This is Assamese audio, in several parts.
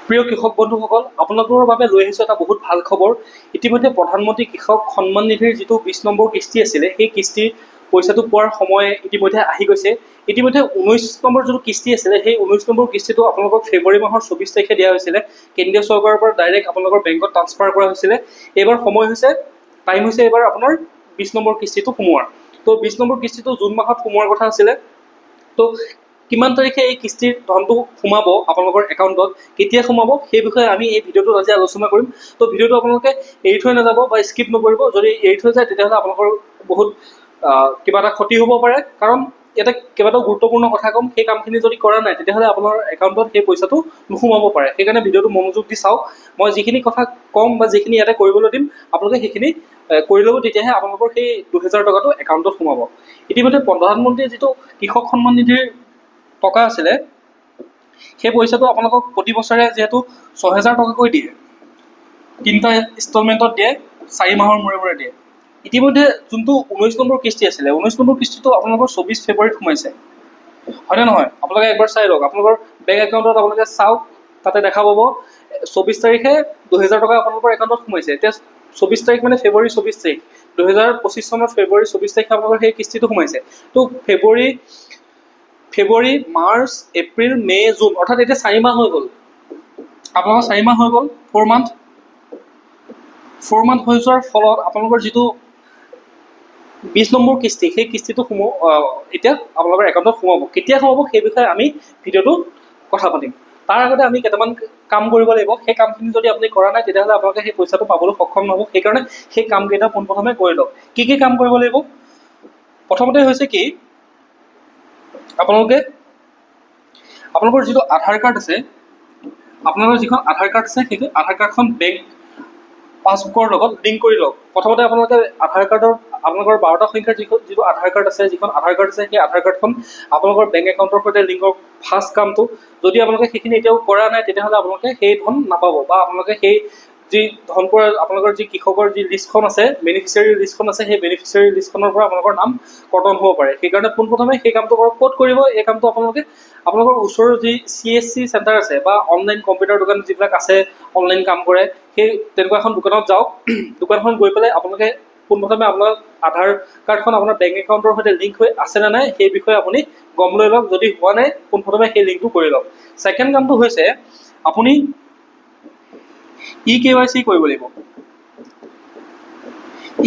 প্ৰিয় কৃষক বন্ধুসকল, আপোনালোকৰ বাবে লৈ আহিছোঁ এটা বহুত ভাল খবৰ। ইতিমধ্যে প্ৰধানমন্ত্ৰী কৃষক সন্মান নিধিৰ যিটো 20 নম্বৰ কিস্তি আছিলে, সেই কিস্তিৰ পইচাটো পোৱাৰ সময় ইতিমধ্যে আহি গৈছে। ইতিমধ্যে 19 নম্বৰ যিটো কিস্তি আছিলে, সেই 19 নম্বৰ কিস্তিটো আপোনালোকক ফেব্ৰুৱাৰী মাহৰ 24 তাৰিখে দিয়া হৈছিলে। কেন্দ্ৰীয় চৰকাৰৰ পৰা ডাইৰেক্ট আপোনালোকৰ বেংকত ট্ৰান্সফাৰ কৰা হৈছিলে। এইবাৰ সময় হৈছে, টাইম হৈছে এইবাৰ আপোনাৰ 20 নম্বৰ কিস্তিটো সোমোৱাৰ। তো 20 নম্বৰ কিস্তিটো জুন মাহত সোমোৱাৰ কথা আছিলে। তো কিমান তাৰিখে এই কিস্তিৰ ধনটো সোমাব আপোনালোকৰ একাউণ্টত, কেতিয়া সোমাব, সেই বিষয়ে আমি এই ভিডিঅ'টোত আজি আলোচনা কৰিম। তো ভিডিঅ'টো আপোনালোকে এৰি থৈ নাযাব বা স্কিপ নকৰিব। যদি এৰি থৈ যায় তেতিয়াহ'লে আপোনালোকৰ বহুত কিবা এটা ক্ষতি হ'ব পাৰে। কাৰণ ইয়াতে কেইবাটাও গুৰুত্বপূৰ্ণ কথা ক'ম, সেই কামখিনি যদি কৰা নাই তেতিয়াহ'লে আপোনাৰ একাউণ্টত সেই পইচাটো নোসোমাব পাৰে। সেইকাৰণে ভিডিঅ'টো মনোযোগ দি চাওক। মই যিখিনি কথা ক'ম বা যিখিনি ইয়াতে কৰিবলৈ দিম আপোনালোকে সেইখিনি কৰি ল'ব, তেতিয়াহে আপোনালোকৰ সেই 2000 টকাটো একাউণ্টত সোমাব। ইতিমধ্যে প্ৰধানমন্ত্ৰীয়ে যিটো কৃষক সন্মান নিধিৰ টকা আছিলে, সেই পইচাটো আপোনালোকক প্ৰতি বছৰে যিহেতু 6000 টকাকৈ দিয়ে, 3টা ইনষ্টলমেণ্টত দিয়ে, 4 মাহৰ মূৰে মূৰে দিয়ে। ইতিমধ্যে যোনটো 19 নম্বৰ কিস্তি আছিলে, 19 নম্বৰ কিস্তিটো আপোনালোকৰ 24 ফেব্ৰুৱাৰীত সোমাইছে, হয়নে নহয়? আপোনালোকে একবাৰ চাই লওক, আপোনালোকৰ বেংক একাউণ্টত আপোনালোকে চাওক, তাতে দেখা পাব 24 তাৰিখে 2000 টকা আপোনালোকৰ একাউণ্টত সোমাইছে। এতিয়া 24 তাৰিখ মানে ফেব্ৰুৱাৰী 24 তাৰিখ, 2025 চনৰ ফেব্ৰুৱাৰী 24 তাৰিখে আপোনালোকৰ সেই কিস্তিটো সোমাইছে। তো ফেব্ৰুৱাৰী, মাৰ্চ, এপ্ৰিল, মে', জুন, অৰ্থাৎ এতিয়া 4 মাহ হৈ গ'ল। আপোনালোকৰ 4 মাহ হৈ গ'ল, 4 মান্থ হৈ যোৱাৰ ফলত আপোনালোকৰ যিটো 20 নম্বৰ কিস্তি, সেই কিস্তিটো এতিয়া আপোনালোকৰ একাউণ্টত সোমাব। কেতিয়া সোমাব সেই বিষয়ে আমি ভিডিঅ'টো কথা পাতিম। তাৰ আগতে আমি কেইটামান কাম কৰিব লাগিব। সেই কামখিনি যদি আপুনি কৰা নাই তেতিয়াহ'লে আপোনালোকে সেই পইচাটো পাবলৈ সক্ষম নহ'ব। সেইকাৰণে সেই কামকেইটা পোনপ্ৰথমে কৰি লওক। কি কি কাম কৰিব লাগিব? প্ৰথমতে হৈছে কি, আপোনালোকৰ যিটো আধাৰ কাৰ্ড আছে, আপোনালোকৰ যিখন আধাৰ কাৰ্ড আছে, সেইটো আধাৰ কাৰ্ডখন বেংক পাছবুকৰ লগত লিংক কৰি লওক। প্ৰথমতে আপোনালোকে আধাৰ কাৰ্ডৰ আপোনালোকৰ 12টা সংখ্যাৰ যিটো আধাৰ কাৰ্ড আছে, যিখন আধাৰ কাৰ্ড আছে, সেই আধাৰ কাৰ্ডখন আপোনালোকৰ বেংক একাউণ্টৰ সৈতে লিংকৰ ফাৰ্ষ্ট কামটো। যদি আপোনালোকে সেইখিনি এতিয়াও কৰা নাই তেতিয়াহ'লে আপোনালোকে সেই ধন নাপাব, বা আপোনালোকে সেই যি ধন পৰা আপোনালোকৰ যি কৃষকৰ যি লিষ্টখন আছে, বেনিফিচিয়াৰী লিষ্টখন আছে, সেই বেনিফিচিয়াৰী লিষ্টখনৰ পৰা আপোনালোকৰ নাম কৰ্তন হ'ব পাৰে। সেইকাৰণে পোনপ্ৰথমে সেই কামটো কৰক। ক'ত কৰিব এই কামটো? আপোনালোকৰ ওচৰৰ যি CSC চেণ্টাৰ আছে বা অনলাইন কম্পিউটাৰ দোকান যিবিলাক আছে, অনলাইন কাম কৰে, সেই তেনেকুৱা এখন দোকানত যাওক। দোকানখন গৈ পেলাই আপোনালোকে পোনপ্ৰথমে আপোনাৰ আধাৰ কাৰ্ডখন আপোনাৰ বেংক একাউণ্টৰ সৈতে লিংক হৈ আছে নে নাই সেই বিষয়ে আপুনি গম লৈ লওক। যদি হোৱা নাই পোনপ্ৰথমে সেই লিংকটো কৰি লওক। ছেকেণ্ড কামটো হৈছে আপুনি eKYC কৰিব লাগিব।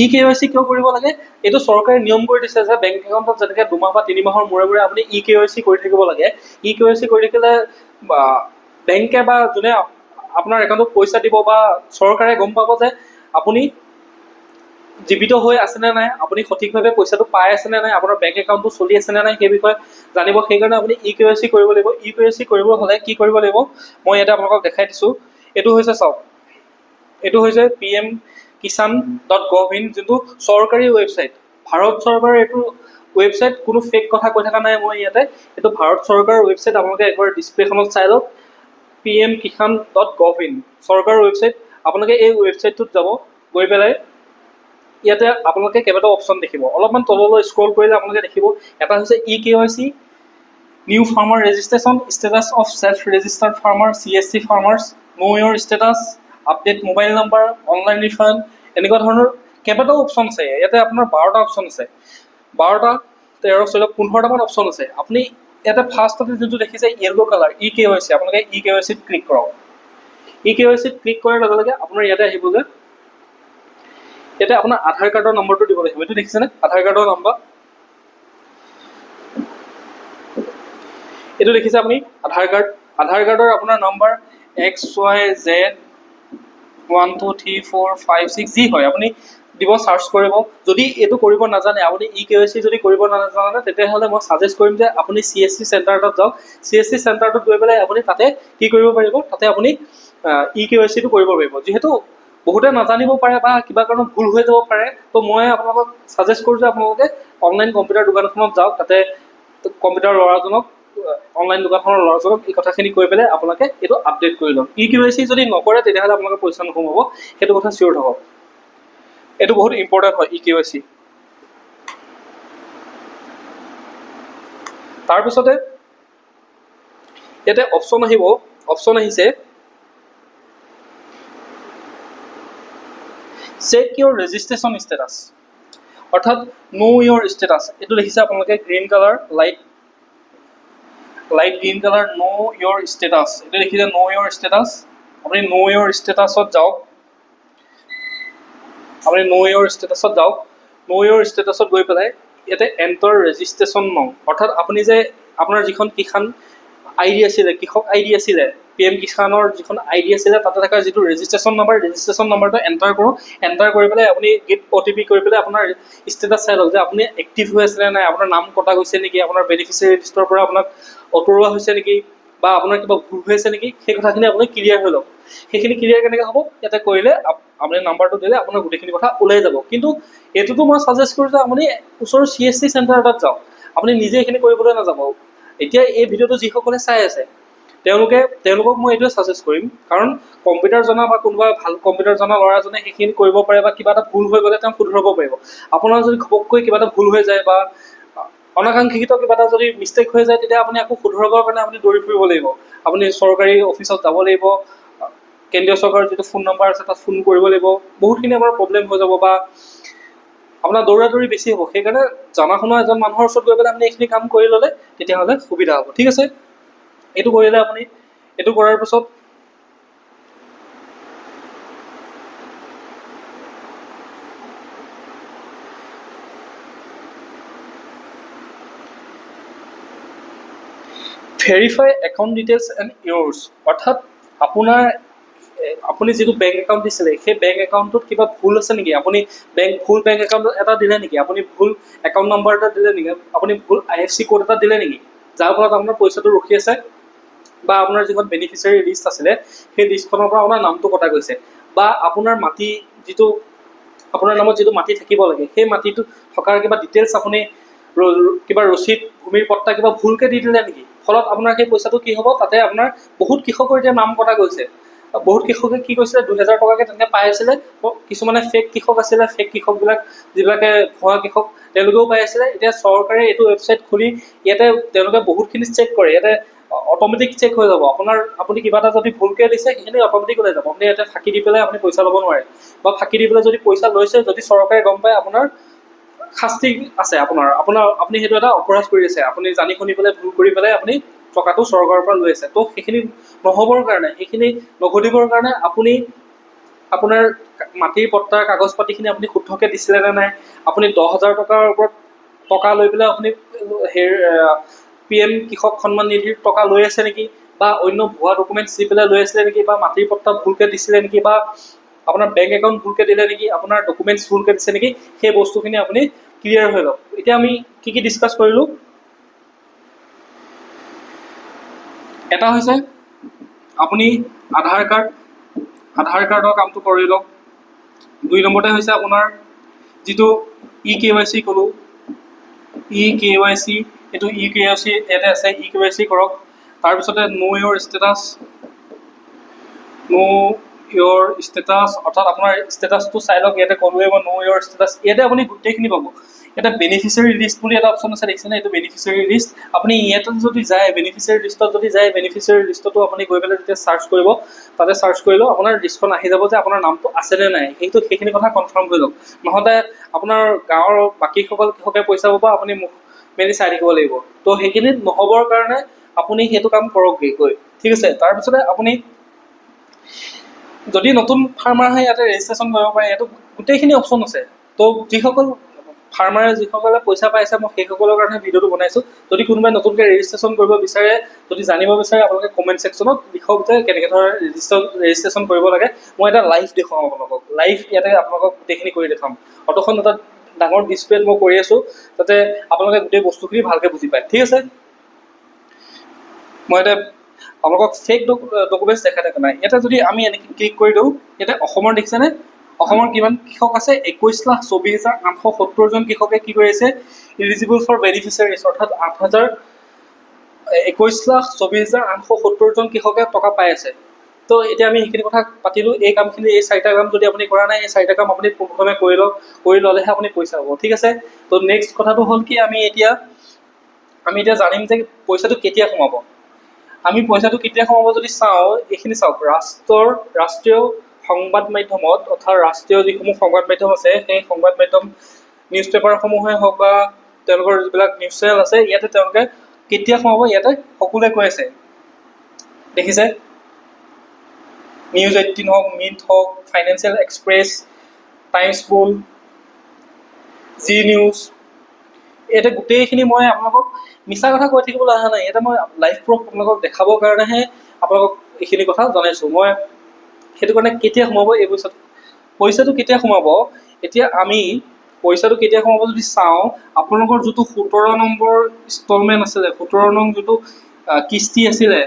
eKYC কিয় কৰিব লাগে? এইটো চৰকাৰে নিয়ম কৰি দিছে যে বেংক একাউণ্টত যেনেকৈ 2 মাহ বা 3 মাহৰ মূৰে মূৰে আপুনি eKYC কৰি থাকিব লাগে। eKYC কৰি থাকিলে বেংকে বা যোনে আপোনাৰ একাউণ্টত পইচা দিব বা চৰকাৰে গম পাব যে আপুনি জীৱিত হৈ আছেনে নাই, আপুনি সঠিকভাৱে পইচাটো পাই আছেনে নাই, আপোনাৰ বেংক একাউণ্টটো চলি আছেনে নাই, সেই বিষয়ে জানিব। সেইকাৰণে আপুনি eKYC কৰিব লাগিব। eKYC কৰিব হ'লে কি কৰিব লাগিব মই ইয়াতে আপোনালোকক দেখাই দিছোঁ। এইটো হৈছে চাওক, এইটো হৈছে pmkisan.gov.in, যোনটো চৰকাৰী ৱেবছাইট, ভাৰত চৰকাৰৰ এইটো ৱেবছাইট। কোনো ফেক কথা কৈ থকা নাই মই ইয়াতে, এইটো ভাৰত চৰকাৰৰ ৱেবছাইট। আপোনালোকে একবাৰ ডিছপ্লেখনত চাই লওক, pmkisan.gov.in চৰকাৰৰ ৱেবছাইট। আপোনালোকে এই ৱেবছাইটটোত যাব, গৈ পেলাই ইয়াতে আপোনালোকে কেইবাটাও অপশ্যন দেখিব। অলপমান তললৈ স্ক্ৰল কৰিলে আপোনালোকে দেখিব এটা হৈছে eKYC, new farmer registration, status of self registered farmer, CSC farmers, know' your status, update mobile number, online refund, এনেকুৱা ধৰণৰ কেইবাটাও অপশ্যন আছে। ইয়াতে আপোনাৰ 12টা অপশ্যন আছে, 12টা 13 14 15টামান অপশ্যন আছে। আপুনি ইয়াতে ফাৰ্ষ্টতে যোনটো দেখিছে য়েল্ল' কালাৰ eKYC, আপোনালোকে eKYCত ক্লিক কৰক। eKYCত ক্লিক কৰাৰ লগে লগে আপোনাৰ ইয়াতে আহিব যে ইয়াতে আপোনাৰ আধাৰ কাৰ্ডৰ নম্বৰটো দিব লাগিব। এইটো দেখিছেনে? আধাৰ কাৰ্ডৰ নম্বৰ, এইটো দেখিছে আপুনি আধাৰ কাৰ্ডৰ আপোনাৰ নম্বৰ XYZ123456 যি হয় আপুনি দিব, চাৰ্চ কৰিব। যদি এইটো কৰিব নাজানে, আপুনি eKYC যদি কৰিব নাজানে, তেতিয়াহ'লে মই ছাজেষ্ট কৰিম যে আপুনি CSC চেণ্টাৰটোত যাওক। CSC চেণ্টাৰটোত গৈ পেলাই আপুনি তাতে কি কৰিব পাৰিব, তাতে আপুনি eKYCটো কৰিব পাৰিব। যিহেতু বহুতে নাজানিব পাৰে বা কিবা কাৰণত ভুল হৈ যাব পাৰে, তো মই আপোনালোকক ছাজেষ্ট কৰোঁ যে আপোনালোকে অনলাইন কম্পিউটাৰ দোকানখনত যাওক, তাতে কম্পিউটাৰ ল'ৰাজনক, অনলাইন দোকানখনৰ ল'ৰাজনক এই কথাখিনি কৈ পেলাই আপোনালোকে এইটো আপডেট কৰি লওক। eKYC যদি নকৰে তেতিয়াহ'লে আপোনালোকৰ পইচা নোসোমাব, সেইটো কথা চিয়ৰ থাকক। এইটো বহুত ইম্পৰ্টেণ্ট হয় eKYC। তাৰপিছতে ইয়াতে অপশ্যন আহিছে চেক ইয়ৰ ৰেজিষ্ট্ৰেশ্যন ষ্টেটাছ, অৰ্থাৎ নো ইয়ৰ ষ্টেটাছ। এইটো দেখিছে আপোনালোকে green colour, light green colour, নো ইয়ৰ ষ্টেটাছ। এইটো দেখিছে নো ইয়ৰ ষ্টেটাছ। আপুনি নো ইয়ৰ ষ্টেটাছত যাওক, নো ইয়ৰ ষ্টেটাছত গৈ পেলাই ইয়াতে এণ্টাৰ ৰেজিষ্ট্ৰেশ্যন নং, অৰ্থাৎ আপুনি যে আপোনাৰ যিখন কিষাণ আই ডি আছিলে, কৃষক আই ডি আছিলে, PM কিষাণৰ যিখন আই ডি আছিলে, তাতে থকা যিটো ৰেজিষ্ট্ৰেশ্যন নাম্বাৰটো এণ্টাৰ কৰক। এণ্টাৰ কৰি পেলাই আপুনি গেট OTP কৰি পেলাই আপোনাৰ ষ্টেটাছ চাই লওক যে আপুনি এক্টিভ হৈ আছিলে নাই, আপোনাৰ নাম কটা গৈছে নেকি, আপোনাৰ বেনিফিচিয়াৰী লিষ্টৰ পৰা আপোনাক আঁতৰোৱা হৈছে নেকি, বা আপোনাৰ কিবা ভুল হৈ আছে নেকি, সেই কথাখিনি আপুনি ক্লিয়াৰ হৈ লওক। সেইখিনি ক্লিয়াৰ কেনেকৈ হ'ব, ইয়াতে কৰিলে আপুনি নাম্বাৰটো দিলে আপোনাৰ গোটেইখিনি কথা ওলাই যাব। কিন্তু এইটোতো মই ছাজেষ্ট কৰোঁ যে আপুনি ওচৰৰ CSC চেণ্টাৰ এটাত যাওক, আপুনি নিজে এইখিনি কৰিবলৈ নাযাব। এতিয়া এই ভিডিঅ'টো যিসকলে চাই আছে তেওঁলোকক মই এইটোৱে ছাজেষ্ট কৰিম, কাৰণ কম্পিউটাৰ জনা বা কোনোবা ভাল কম্পিউটাৰ জনা ল'ৰা এজনে সেইখিনি কৰিব পাৰে, বা কিবা এটা ভুল হৈ গ'লে তেওঁ শুধৰাব পাৰিব। আপোনাৰ যদি ঘপককৈ কিবা এটা ভুল হৈ যায় বা অনাকাংক্ষিত কিবা এটা যদি মিষ্টেক হৈ যায়, তেতিয়া আপুনি আকৌ শুধৰাবৰ কাৰণে আপুনি দৌৰি ফুৰিব লাগিব। আপুনি চৰকাৰী অফিচত যাব লাগিব, কেন্দ্ৰীয় চৰকাৰৰ যিটো ফোন নম্বৰ আছে তাত ফোন কৰিব লাগিব, বহুতখিনি আমাৰ প্ৰব্লেম হৈ যাব বা আপোনাৰ দৌৰা দৌৰি বেছি হ'ব। সেইকাৰণে জনা শুনা এজন মানুহৰ ওচৰত গৈ পেলাই আপুনি এইখিনি কাম কৰি ল'লে তেতিয়াহ'লে সুবিধা হ'ব। ঠিক আছে, এইটো কৰিলে আপুনি, এইটো কৰাৰ পিছত verify account details and years, অৰ্থাৎ আপুনি যিটো বেংক একাউণ্ট দিছিলে সেই বেংক একাউণ্টটোত কিবা ভুল আছে নেকি, আপুনি ভুল বেংক একাউণ্ট এটা দিলে নেকি, আপুনি ভুল একাউণ্ট নম্বৰ এটা দিলে নেকি, আপুনি ভুল IFC কোড এটা দিলে নেকি, যাৰ ফলত আপোনাৰ পইচাটো ৰখি আছে, বা আপোনাৰ যিখন বেনিফিচিয়াৰী লিষ্ট আছিলে সেই লিষ্টখনৰ পৰা আপোনাৰ নামটো কটা গৈছে, বা আপোনাৰ মাটি যিটো আপোনাৰ নামত যিটো মাটি থাকিব লাগে সেই মাটিটো থকাৰ কিবা ডিটেইলছ আপুনি কিবা ৰচিদ, ভূমিৰ পট্টা কিবা ভুলকৈ দি দিলে নেকি, ফলত আপোনাৰ সেই পইচাটো কি হ'ব, তাতে আপোনাৰ বহুত কৃষকৰ এতিয়া নাম কটা গৈছে। বহুত কৃষকে কি কৈছিলে 2000 টকাকৈ তেনেকৈ পাই আছিলে, কিছুমানে ফেক কৃষক আছিলে, ফেক কৃষকবিলাক যিবিলাকে ভুৱা কৃষক তেওঁলোকেও পাই আছিলে। এতিয়া চৰকাৰে এইটো ৱেবছাইট খুলি ইয়াতে তেওঁলোকে বহুতখিনি চেক কৰে, ইয়াতে অট'মেটিক চেক হৈ যাব। আপুনি কিবা এটা যদি ভুলকৈ দিছে সেইখিনি অট'মেটিক ওলাই যাব, আপুনি ইয়াতে ফাঁকি দি পেলাই আপুনি পইচা ল'ব নোৱাৰে, বা ফাঁকি দি পেলাই যদি পইচা লৈছে, যদি চৰকাৰে গম পায় আপোনাৰ শাস্তি আছে, আপুনি সেইটো এটা অপৰাধ কৰি আছে, আপুনি জানি শুনি পেলাই ভুল কৰি পেলাই আপুনি টকাটো চৰকাৰৰ পৰা লৈ আছে। তো সেইখিনি নহ'বৰ কাৰণে, সেইখিনি নঘটিবৰ কাৰণে আপুনি আপোনাৰ মাটিৰ পট্টাৰ কাগজ পাতিখিনি আপুনি শুদ্ধকৈ দিছিলে নে নাই, আপুনি 10,000 টকাৰ ওপৰত টকা লৈ পেলাই আপুনি PM কৃষক সন্মান নিধিৰ টকা লৈ আছে নেকি, বা অন্য ভুৱা ডকুমেণ্টছ দি পেলাই লৈ আছিলে নেকি, বা মাটিৰ পট্টা ভুলকৈ দিছিলে নেকি, বা আপোনাৰ বেংক একাউণ্ট ভুলকৈ দিলে নেকি, আপোনাৰ ডকুমেণ্টছ ভুলকৈ দিছে নেকি, সেই বস্তুখিনি আপুনি ক্লিয়াৰ হৈ লওক। এতিয়া আমি কি ডিছকাছ কৰিলোঁ, এটা হৈছে আপুনি আধাৰ কাৰ্ডৰ কামটো কৰি লওক। 2 নম্বৰতে হৈছে আপোনাৰ যিটো eKYC ক'লোঁ, eKYC, এইটো eKYC ইয়াতে আছে, eKYC কৰক। তাৰপিছতে নো ইয়ৰ ষ্টেটাছ, অৰ্থাৎ আপোনাৰ ষ্টেটাছটো চাই লওক। ইয়াতে ক'লোৱে মই নো ইয়ৰ ষ্টেটাছ, ইয়াতে আপুনি গোটেইখিনি পাব। এটা বেনিফিচিয়াৰী লিষ্ট বুলি এটা অপশ্যন আছে, দেখিছেনে, এইটো বেনিফিচিয়াৰী লিষ্ট। আপুনি ইয়াতে যদি যায়, বেনিফিচিয়াৰী লিষ্টত যদি যায়, বেনিফিচিয়াৰী লিষ্টতো আপুনি গৈ পেলাই যেতিয়া চাৰ্চ কৰিব, তাতে চাৰ্চ কৰিলেও আপোনাৰ লিষ্টখন আহি যাব যে আপোনাৰ নামটো আছেনে নাই, সেইখিনি কথা কনফাৰ্ম হৈ লওক। নহ'লে আপোনাৰ গাঁৱৰ বাকীসকল কৃষকে পইচা পাব, আপুনি মুখ মেলি চাই থাকিব লাগিব। তো সেইখিনি নহ'বৰ কাৰণে আপুনি সেইটো কাম কৰকগৈ গৈ, ঠিক আছে। তাৰপিছতে আপুনি যদি নতুন ফাৰ্মাৰ আহে ইয়াতে ৰেজিষ্ট্ৰেশ্যন কৰিব পাৰে, ইয়াতো গোটেইখিনি অপশ্যন আছে। তো যিসকলে পইচা পাইছে, মই সেইসকলৰ কাৰণে ভিডিঅ'টো বনাইছোঁ। যদি কোনোবাই নতুনকৈ ৰেজিষ্ট্ৰেশ্যন কৰিব বিচাৰে, যদি জানিব বিচাৰে, আপোনালোকে কমেণ্ট ছেকশ্যনত লিখক যে কেনেকৈ ধৰণে ৰেজিষ্ট্ৰেশ্যন কৰিব লাগে। মই এটা লাইভ দেখুৱাম আপোনালোকক, ইয়াতে আপোনালোকক গোটেইখিনি কৰি দেখাম। অটোখন এটা ডাঙৰ ডিছপ্লেত মই কৰি আছোঁ, যাতে আপোনালোকে গোটেই বস্তুখিনি ভালকৈ বুজি পায়, ঠিক আছে। মই এতিয়া আপোনালোকক ফেক ডকুমেণ্টছ দেখাই থকা নাই। ইয়াতে যদি আমি এনেকৈ ক্লিক কৰি দিওঁ, ইয়াতে অসমৰ দেখিছেনে, অসমৰ কিমান কৃষক আছে, 21,24,870 কৃষকে কি কৰি আছে, ইলিজিবল ফৰ বেনিফিচিয়াৰীজ, অৰ্থাৎ 21,24,870 কৃষকে টকা পাই আছে। তো এতিয়া আমি সেইখিনি কথা পাতিলোঁ। এই কামখিনি, এই 4টা কাম যদি আপুনি কৰা নাই, এই 4টা কাম আপুনি প্ৰথমে কৰি লওক, কৰি ল'লেহে আপুনি পইচা পাব, ঠিক আছে। তো নেক্সট কথাটো হ'ল কি, আমি এতিয়া জানিম যে পইচাটো কেতিয়া সোমাব। আমি পইচাটো কেতিয়া সোমাব যদি চাওঁ, এইখিনি চাওক, ৰাষ্ট্ৰীয় সংবাদ মাধ্যমত অৰ্থাৎ ৰাষ্ট্ৰীয় যিসমূহ সংবাদ মাধ্যম আছে সেই সংবাদ মাধ্যম নিউজ পেপাৰসমূহে হওক বা তেওঁলোকৰ যিবিলাক নিউজ চেনেল আছে ইয়াতে তেওঁলোকে কেতিয়া সোমাব ইয়াতে সকলোৱে কৈ আছে দেখিছে নিউজ 18 হওক মিণ্ট হওক ফাইনেন্সিয়েল এক্সপ্ৰেছ টাইমছ বুল জি নিউজ ইয়াতে গোটেইখিনি মই আপোনালোকক মিছা কথা কৈ থাকিবলৈ অহা নাই ইয়াতে মই লাইভ প্ৰুফ আপোনালোকক দেখাবৰ কাৰণেহে আপোনালোকক এইখিনি কথা জনাইছোঁ মই সেইটো কাৰণে কেতিয়া সোমাব এই পইচাটো কেতিয়া সোমাব এতিয়া আমি পইচাটো কেতিয়া সোমাব যদি চাওঁ আপোনালোকৰ যিটো 17 নম্বৰ ইনষ্টলমেণ্ট আছিলে 17 নং যিটো কিস্তি আছিলে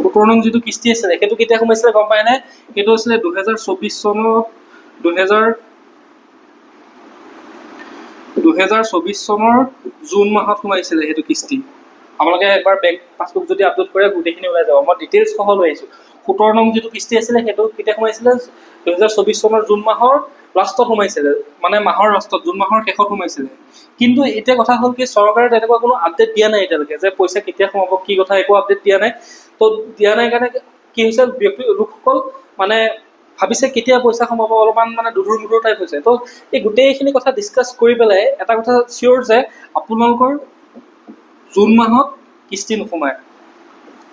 17 নং যিটো কিস্তি আছিলে সেইটো কেতিয়া সোমাইছিলে গম পায়নে সেইটো আছিলে 2024 চনৰ 2024 চনৰ জুন মাহত সোমাইছিলে সেইটো কিস্তি আপোনালোকে একবাৰ বেংক পাছবুক যদি আপলোড কৰে গোটেইখিনি ওলাই যাব মই ডিটেইলছ সহ লৈ আহিছোঁ 17 নং যিটো কিস্তি আছিলে সেইটো কেতিয়া সোমাইছিলে 2024 চনৰ জুন মাহৰ লাষ্টত সোমাইছিলে মানে মাহৰ লাষ্টত জুন মাহৰ শেষত সোমাইছিলে কিন্তু এতিয়া কথা হ'ল কি চৰকাৰে তেনেকুৱা কোনো আপডেট দিয়া নাই এতিয়ালৈকে যে পইচা কেতিয়া সোমাব কি কথা একো আপডেট দিয়া নাই তো দিয়া নাই কাৰণে কি হৈছে ব্যক্তি লোকসকল মানে ভাবিছে কেতিয়া পইচা সোমাব অলপমান মানে দুধুৰ মুধুৰ টাইপ হৈছে তো এই গোটেইখিনি কথা ডিছকাছ কৰি পেলাই এটা কথা চিয়'ৰ যে আপোনালোকৰ জুন মাহত কিস্তি নোসোমায়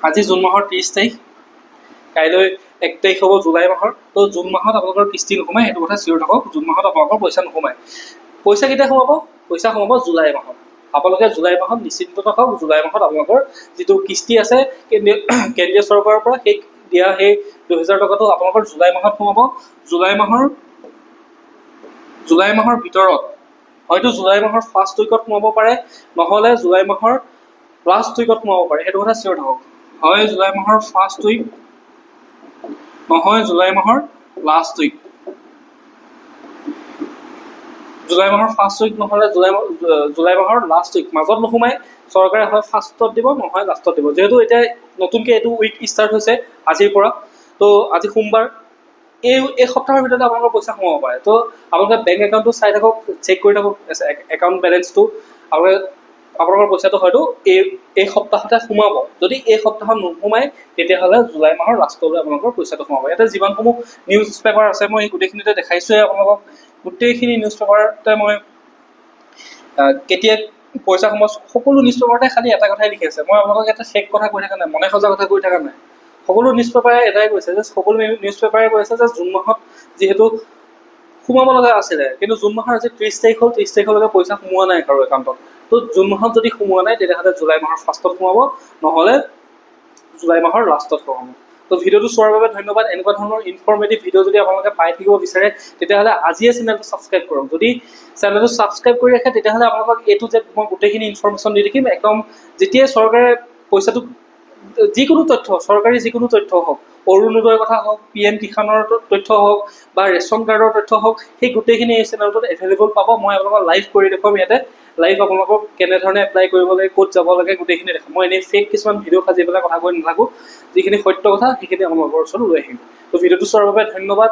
আজি জুন মাহৰ 30 তাৰিখ কাইলৈ 1 তাৰিখ হ'ব জুলাই মাহৰ তো জুন মাহত আপোনালোকৰ কিস্তি নোসোমায় সেইটো কথা চিয়'ৰ থাকক জুন মাহত আপোনালোকৰ পইচা নোসোমায় পইচা কেতিয়া সোমাব পইচা সোমাব জুলাই মাহত আপোনালোকে জুলাই মাহত নিশ্চিন্ত থাকক জুলাই মাহত আপোনালোকৰ যিটো কিস্তি আছে কেন্দ্ৰীয় চৰকাৰৰ পৰা সেই দিয়া সেই 2000 টকাটো আপোনালোকৰ জুলাই মাহত সোমাব জুলাই মাহৰ ভিতৰত হয়তো জুলাই মাহৰ ফাৰ্ষ্ট উইকত সোমাব পাৰে নহ'লে জুলাই মাহৰ লাষ্ট উইকত সোমাব পাৰে সেইটো কথা চিয়'ৰ থাকক হয় জুলাই মাহৰ ফাৰ্ষ্ট উইক নহয় জুলাই মাহৰ লাষ্ট উইক জুলাই মাহৰ ফাৰ্ষ্ট উইক নহ'লে জুলাই মাহৰ লাষ্ট উইক মাজত নোসোমায় চৰকাৰে হয় ফাৰ্ষ্টত দিব নহয় লাষ্টত দিব যিহেতু এতিয়া নতুনকৈ এইটো উইক ষ্টাৰ্ট হৈছে আজিৰ পৰা তো আজি সোমবাৰ এই সপ্তাহৰ ভিতৰতে আপোনালোকৰ পইচা সোমাব পাৰে তো আপোনালোকে বেংক একাউণ্টটো চাই থাকক চেক কৰি থাকক একাউণ্ট বেলেঞ্চটো আপোনালোকৰ পইচাটো হয়তো এই সপ্তাহতে সোমাব যদি এই সপ্তাহত নোসোমায় তেতিয়াহ'লে জুলাই মাহৰ লাষ্টলৈ আপোনালোকৰ পইচাটো সোমাব ইয়াতে যিমানসমূহ নিউজ পেপাৰ আছে মই গোটেইখিনিতে দেখাইছোঁৱে আপোনালোকক গোটেইখিনি নিউজ পেপাৰতে মই কেতিয়া পইচা সোমাব সকলো নিউজ পেপাৰতে খালি এটা কথাই লিখি আছে মই আপোনালোকক এটা ফেক কথা কৈ থকা নাই মনে সজা কথা কৈ থকা নাই সকলো নিউজ পেপাৰে এটাই কৈছে যে সকলো নিউজ পেপাৰে কৈছে যে জুন মাহত যিহেতু সোমাব লগা আছিলে কিন্তু জুন মাহৰ আজি 30 তাৰিখ হ'ল 30 তাৰিখলৈকে পইচা সোমোৱা নাই কাৰো একাউণ্টত তো জুন মাহত যদি সোমোৱা নাই তেতিয়াহ'লে জুলাই মাহৰ ফাৰ্ষ্টত সোমাব নহ'লে জুলাই মাহৰ লাষ্টত সোমাব তো ভিডিঅ'টো চোৱাৰ বাবে ধন্যবাদ এনেকুৱা ধৰণৰ ইনফৰ্মেটিভ ভিডিঅ' যদি আপোনালোকে পাই থাকিব বিচাৰে তেতিয়াহ'লে আজিয়ে চেনেলটো ছাবস্ক্ৰাইব কৰক যদি চেনেলটো ছাবস্ক্ৰাইব কৰি ৰাখে তেতিয়াহ'লে আপোনালোকক এইটো যে মই গোটেইখিনি ইনফৰ্মেশ্যন দি থাকিম একদম যেতিয়াই চৰকাৰে পইচাটো যিকোনো তথ্য চৰকাৰী যিকোনো তথ্য হওক অৰুণোদয়ৰ কথা হওক PM কিষাণৰ তথ্য হওক বা ৰেচন কাৰ্ডৰ তথ্য হওক সেই গোটেইখিনি এই চেনেলটোত এভেইলেবল পাব মই আপোনালোকক লাইভ কৰি দেখুৱাম ইয়াতে লাইভ আপোনালোকক কেনেধৰণে এপ্লাই কৰিব লাগে ক'ত যাব লাগে গোটেইখিনি দেখাম মই এনেই ফেক কিছুমান ভিডিঅ' সাজি পেলাই কথা কৈ নাথাকোঁ যিখিনি সত্য কথা সেইখিনি আপোনালোকৰ ওচৰত লৈ আহিম তো ভিডিঅ'টো চোৱাৰ বাবে ধন্যবাদ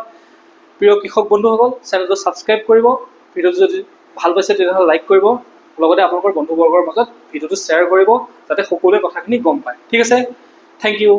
প্ৰিয় কৃষক বন্ধুসকল চেনেলটো ছাবস্ক্ৰাইব কৰিব ভিডিঅ'টো যদি ভাল পাইছে তেতিয়াহ'লে লাইক কৰিব লগতে আপোনালোকৰ বন্ধুবৰ্গৰ মাজত ভিডিঅ'টো শ্বেয়াৰ কৰিব যাতে সকলোৱে কথাখিনি গম পায় ঠিক আছে থেংক ইউ